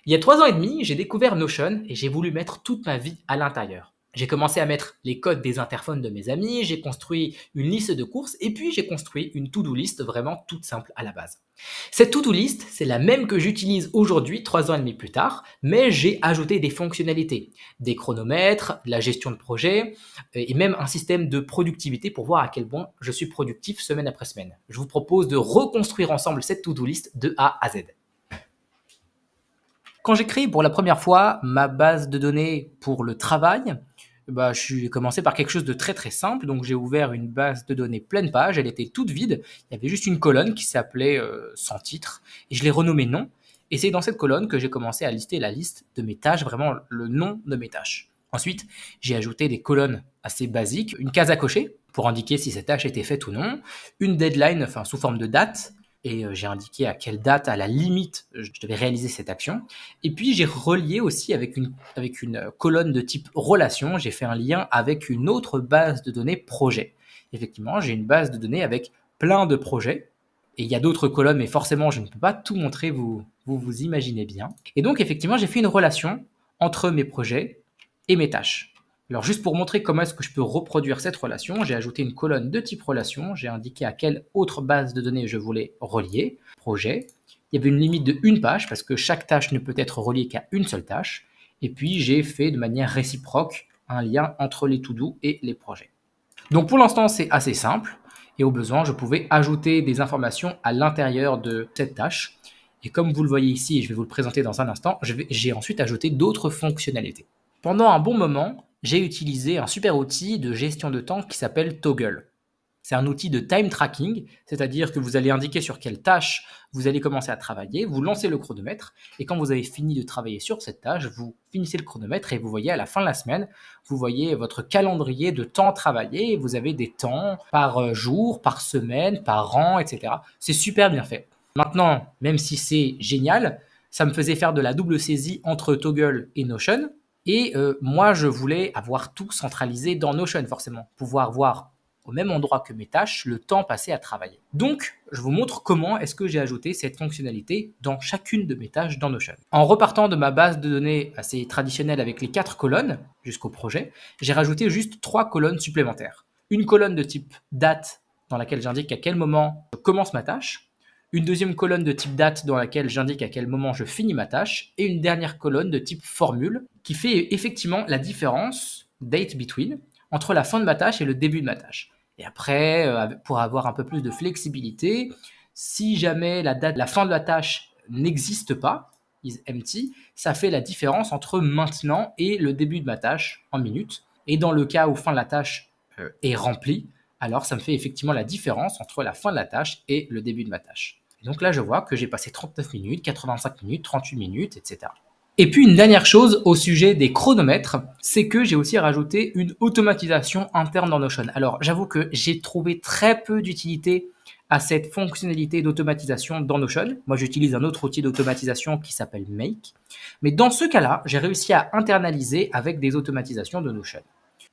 Il y a 3 ans et demi, j'ai découvert Notion et j'ai voulu mettre toute ma vie à l'intérieur. J'ai commencé à mettre les codes des interphones de mes amis, j'ai construit une liste de courses et puis j'ai construit une to-do list vraiment toute simple à la base. Cette to-do list, c'est la même que j'utilise aujourd'hui, 3 ans et demi plus tard, mais j'ai ajouté des fonctionnalités, des chronomètres, de la gestion de projet et même un système de productivité pour voir à quel point je suis productif semaine après semaine. Je vous propose de reconstruire ensemble cette to-do list de A à Z. Quand j'ai créé pour la première fois ma base de données pour le travail, j'ai commencé par quelque chose de très très simple. Donc j'ai ouvert une base de données pleine page, elle était toute vide. Il y avait juste une colonne qui s'appelait sans titre et je l'ai renommée nom. Et c'est dans cette colonne que j'ai commencé à lister la liste de mes tâches, vraiment le nom de mes tâches. Ensuite, j'ai ajouté des colonnes assez basiques, une case à cocher pour indiquer si cette tâche était faite ou non, une deadline, enfin sous forme de date, et j'ai indiqué à quelle date, à la limite, je devais réaliser cette action. Et puis, j'ai relié aussi avec une colonne de type relation, j'ai fait un lien avec une autre base de données projet. Effectivement, j'ai une base de données avec plein de projets. Et il y a d'autres colonnes, mais forcément, je ne peux pas tout montrer, vous imaginez bien. Et donc, effectivement, j'ai fait une relation entre mes projets et mes tâches. Alors, juste pour montrer comment est-ce que je peux reproduire cette relation, j'ai ajouté une colonne de type relation, j'ai indiqué à quelle autre base de données je voulais relier, projet. Il y avait une limite de une page parce que chaque tâche ne peut être reliée qu'à une seule tâche. Et puis, j'ai fait de manière réciproque un lien entre les to-do et les projets. Donc, pour l'instant, c'est assez simple. Et au besoin, je pouvais ajouter des informations à l'intérieur de cette tâche. Et comme vous le voyez ici, et je vais vous le présenter dans un instant, j'ai ensuite ajouté d'autres fonctionnalités. Pendant un bon moment, j'ai utilisé un super outil de gestion de temps qui s'appelle Toggle. C'est un outil de time tracking, c'est-à-dire que vous allez indiquer sur quelle tâche vous allez commencer à travailler, vous lancez le chronomètre, et quand vous avez fini de travailler sur cette tâche, vous finissez le chronomètre et vous voyez à la fin de la semaine, vous voyez votre calendrier de temps travaillé, et vous avez des temps par jour, par semaine, par an, etc. C'est super bien fait. Maintenant, même si c'est génial, ça me faisait faire de la double saisie entre Toggle et Notion, et moi, je voulais avoir tout centralisé dans Notion, forcément. Pouvoir voir au même endroit que mes tâches le temps passé à travailler. Donc, je vous montre comment est-ce que j'ai ajouté cette fonctionnalité dans chacune de mes tâches dans Notion. En repartant de ma base de données assez traditionnelle avec les 4 colonnes jusqu'au projet, j'ai rajouté juste 3 colonnes supplémentaires. Une colonne de type date dans laquelle j'indique à quel moment je commence ma tâche, une deuxième colonne de type date dans laquelle j'indique à quel moment je finis ma tâche, et une dernière colonne de type formule qui fait effectivement la différence, date between, entre la fin de ma tâche et le début de ma tâche. Et après, pour avoir un peu plus de flexibilité, si jamais la fin de la tâche n'existe pas, is empty, ça fait la différence entre maintenant et le début de ma tâche en minutes. Et dans le cas où fin de la tâche est remplie, alors ça me fait effectivement la différence entre la fin de la tâche et le début de ma tâche. Et donc là, je vois que j'ai passé 39 minutes, 85 minutes, 38 minutes, etc. Et puis une dernière chose au sujet des chronomètres, c'est que j'ai aussi rajouté une automatisation interne dans Notion. Alors j'avoue que j'ai trouvé très peu d'utilité à cette fonctionnalité d'automatisation dans Notion. Moi j'utilise un autre outil d'automatisation qui s'appelle Make. Mais dans ce cas-là, j'ai réussi à internaliser avec des automatisations de Notion.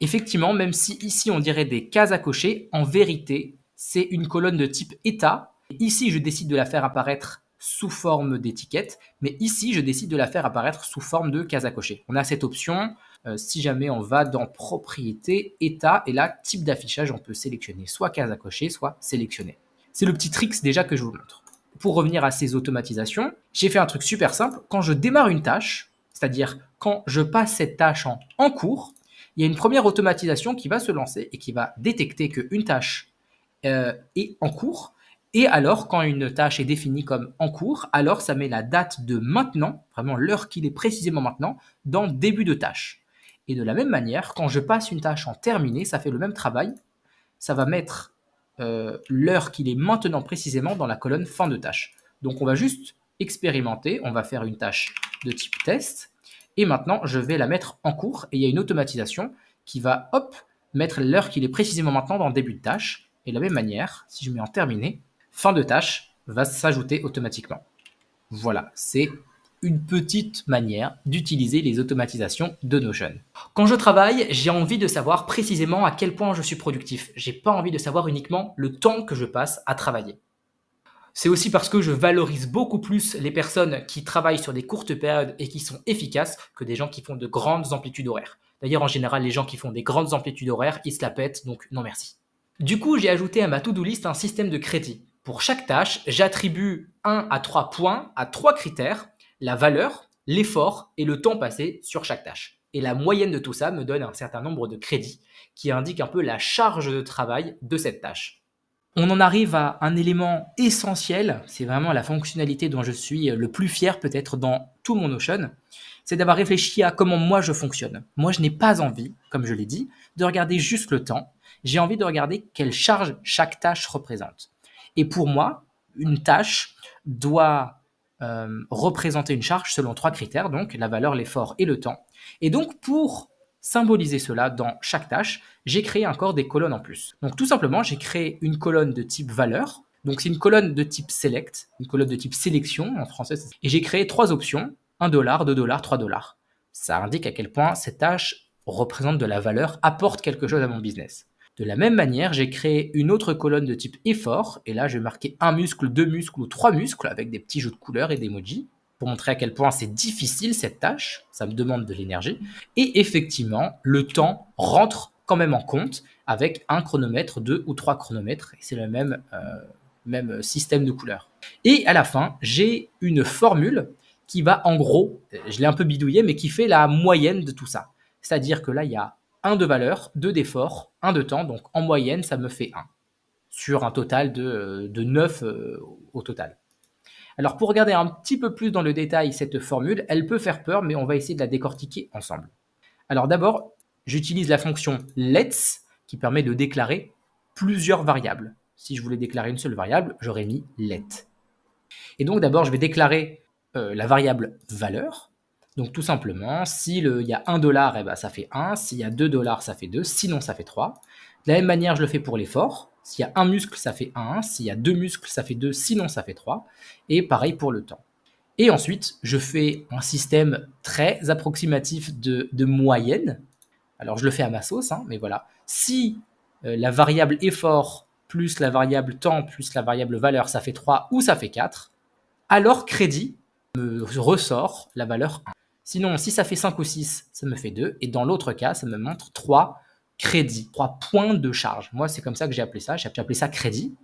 Effectivement, même si ici on dirait des cases à cocher, en vérité, c'est une colonne de type état. Ici, je décide de la faire apparaître sous forme d'étiquette, mais ici, je décide de la faire apparaître sous forme de case à cocher. On a cette option, si jamais on va dans propriété, état, et là, type d'affichage, on peut sélectionner soit case à cocher, soit sélectionner. C'est le petit trick déjà que je vous montre. Pour revenir à ces automatisations, j'ai fait un truc super simple. Quand je démarre une tâche, c'est-à-dire quand je passe cette tâche en cours, il y a une première automatisation qui va se lancer et qui va détecter qu'une tâche est en cours. Et alors, quand une tâche est définie comme en cours, alors ça met la date de maintenant, vraiment l'heure qu'il est précisément maintenant, dans début de tâche. Et de la même manière, quand je passe une tâche en terminé, ça fait le même travail. Ça va mettre l'heure qu'il est maintenant précisément dans la colonne fin de tâche. Donc on va juste expérimenter, on va faire une tâche de type test. Et maintenant, je vais la mettre en cours et il y a une automatisation qui va, mettre l'heure qu'il est précisément maintenant dans le début de tâche. Et de la même manière, si je mets en terminé, fin de tâche va s'ajouter automatiquement. Voilà, c'est une petite manière d'utiliser les automatisations de Notion. Quand je travaille, j'ai envie de savoir précisément à quel point je suis productif. J'ai pas envie de savoir uniquement le temps que je passe à travailler. C'est aussi parce que je valorise beaucoup plus les personnes qui travaillent sur des courtes périodes et qui sont efficaces que des gens qui font de grandes amplitudes horaires. D'ailleurs, en général, les gens qui font des grandes amplitudes horaires, ils se la pètent, donc non merci. Du coup, j'ai ajouté à ma to-do list un système de crédit. Pour chaque tâche, j'attribue 1 à 3 points à 3 critères, la valeur, l'effort et le temps passé sur chaque tâche. Et la moyenne de tout ça me donne un certain nombre de crédits qui indiquent un peu la charge de travail de cette tâche. On en arrive à un élément essentiel, c'est vraiment la fonctionnalité dont je suis le plus fier peut-être dans tout mon Notion, c'est d'avoir réfléchi à comment moi je fonctionne. Moi je n'ai pas envie, comme je l'ai dit, de regarder juste le temps, j'ai envie de regarder quelle charge chaque tâche représente. Et pour moi, une tâche doit représenter une charge selon 3 critères, donc la valeur, l'effort et le temps. Et donc pour symboliser cela dans chaque tâche, j'ai créé encore des colonnes en plus. Donc tout simplement, j'ai créé une colonne de type valeur. Donc c'est une colonne de type select, une colonne de type sélection en français. Et j'ai créé 3 options, 1 $, 2 $, 3 $. Ça indique à quel point cette tâche représente de la valeur, apporte quelque chose à mon business. De la même manière, j'ai créé une autre colonne de type effort. Et là, je vais marquer 1 muscle, 2 muscles ou 3 muscles avec des petits jeux de couleurs et d'emojis pour montrer à quel point c'est difficile cette tâche, ça me demande de l'énergie. Et effectivement, le temps rentre quand même en compte avec un chronomètre, 2 ou 3 chronomètres, et c'est le même système de couleurs. Et à la fin, j'ai une formule qui va en gros, je l'ai un peu bidouillé, mais qui fait la moyenne de tout ça. C'est-à-dire que là, il y a 1 de valeur, 2 d'effort, 1 de temps, donc en moyenne, ça me fait 1, sur un total de 9 au total. Alors pour regarder un petit peu plus dans le détail cette formule, elle peut faire peur, mais on va essayer de la décortiquer ensemble. Alors d'abord, j'utilise la fonction let's qui permet de déclarer plusieurs variables. Si je voulais déclarer une seule variable, j'aurais mis let. Et donc d'abord, je vais déclarer la variable valeur. Donc tout simplement, s'il y a 1 $, eh ben, ça fait 1, s'il y a 2 $, ça fait 2, sinon ça fait 3. De la même manière, je le fais pour l'effort. S'il y a 1 muscle, ça fait 1, s'il y a 2 muscles, ça fait 2, sinon ça fait 3. Et pareil pour le temps. Et ensuite, je fais un système très approximatif de moyenne. Alors je le fais à ma sauce, hein, mais voilà. Si la variable effort plus la variable temps plus la variable valeur, ça fait 3 ou ça fait 4, alors crédit me ressort la valeur 1. Sinon, si ça fait 5 ou 6, ça me fait 2. Et dans l'autre cas, ça me montre 3 crédits, 3 points de charge. Moi, c'est comme ça que j'ai appelé ça. J'ai appelé ça crédit.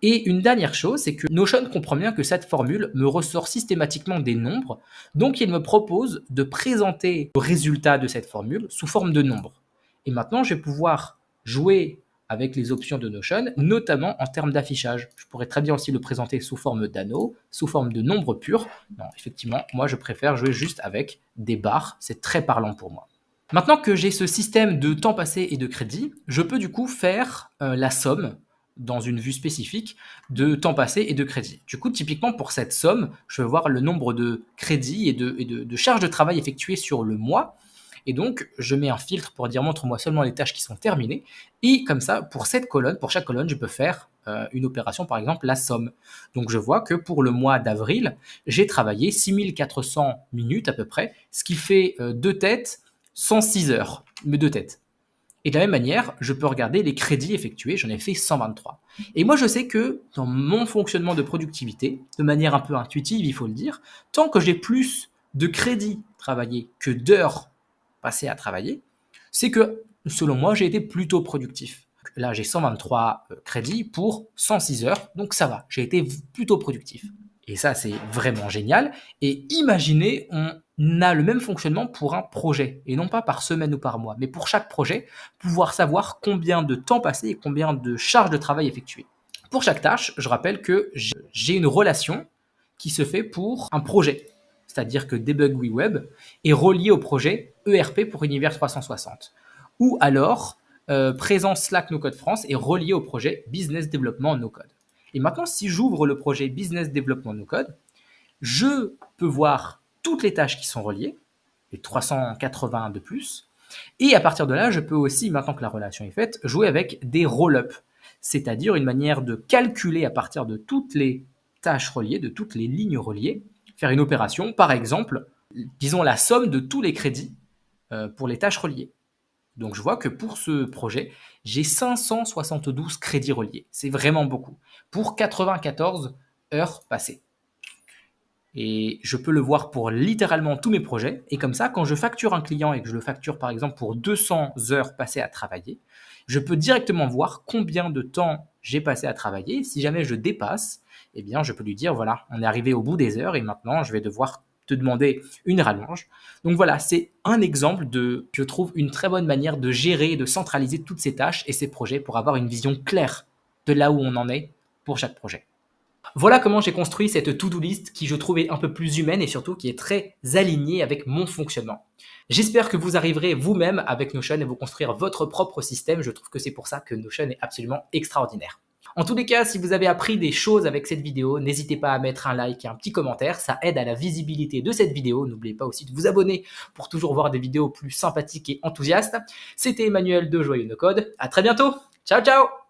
Et une dernière chose, c'est que Notion comprend bien que cette formule me ressort systématiquement des nombres, donc il me propose de présenter le résultat de cette formule sous forme de nombres. Et maintenant, je vais pouvoir jouer avec les options de Notion, notamment en termes d'affichage. Je pourrais très bien aussi le présenter sous forme d'anneau, sous forme de nombres purs. Non, effectivement, moi je préfère jouer juste avec des barres, c'est très parlant pour moi. Maintenant que j'ai ce système de temps passé et de crédit, je peux du coup faire la somme dans une vue spécifique de temps passé et de crédit. Du coup, typiquement pour cette somme, je vais voir le nombre de crédits et de charges de travail effectuées sur le mois. Et donc, je mets un filtre pour dire montre-moi seulement les tâches qui sont terminées. Et comme ça, pour cette colonne, pour chaque colonne, je peux faire une opération, par exemple la somme. Donc, je vois que pour le mois d'avril, j'ai travaillé 6400 minutes à peu près, ce qui fait 2 têtes, 106 heures, mais 2 têtes. Et de la même manière, je peux regarder les crédits effectués, j'en ai fait 123. Et moi, je sais que dans mon fonctionnement de productivité, de manière un peu intuitive, il faut le dire, tant que j'ai plus de crédits travaillés que d'heures passées à travailler, c'est que, selon moi, j'ai été plutôt productif. Là, j'ai 123 crédits pour 106 heures, donc ça va, j'ai été plutôt productif. Et ça, c'est vraiment génial. Et imaginez, on a le même fonctionnement pour un projet, et non pas par semaine ou par mois, mais pour chaque projet, pouvoir savoir combien de temps passé et combien de charges de travail effectuées. Pour chaque tâche, je rappelle que j'ai une relation qui se fait pour un projet, c'est-à-dire que Debug WeWeb est relié au projet ERP pour Univers 360, ou alors Présence Slack No Code France est relié au projet Business Development No Code. Et maintenant, si j'ouvre le projet Business Development No Code, je peux voir toutes les tâches qui sont reliées, les 380 de plus. Et à partir de là, je peux aussi, maintenant que la relation est faite, jouer avec des roll-up, c'est-à-dire une manière de calculer à partir de toutes les tâches reliées, de toutes les lignes reliées, faire une opération, par exemple, disons la somme de tous les crédits pour les tâches reliées. Donc je vois que pour ce projet, j'ai 572 crédits reliés. C'est vraiment beaucoup. Pour 94 heures passées. Et je peux le voir pour littéralement tous mes projets. Et comme ça, quand je facture un client et que je le facture par exemple pour 200 heures passées à travailler, je peux directement voir combien de temps j'ai passé à travailler. Si jamais je dépasse, eh bien, je peux lui dire, voilà, on est arrivé au bout des heures et maintenant, je vais devoir te demander une rallonge. Donc voilà, c'est un exemple de, je trouve, une très bonne manière de gérer et de centraliser toutes ces tâches et ces projets pour avoir une vision claire de là où on en est pour chaque projet. Voilà comment j'ai construit cette to-do list qui je trouvais un peu plus humaine et surtout qui est très alignée avec mon fonctionnement. J'espère que vous arriverez vous-même avec Notion et vous construire votre propre système. Je trouve que c'est pour ça que Notion est absolument extraordinaire. En tous les cas, si vous avez appris des choses avec cette vidéo, n'hésitez pas à mettre un like et un petit commentaire. Ça aide à la visibilité de cette vidéo. N'oubliez pas aussi de vous abonner pour toujours voir des vidéos plus sympathiques et enthousiastes. C'était Emmanuel de Joyeux No Code. À très bientôt. Ciao, ciao!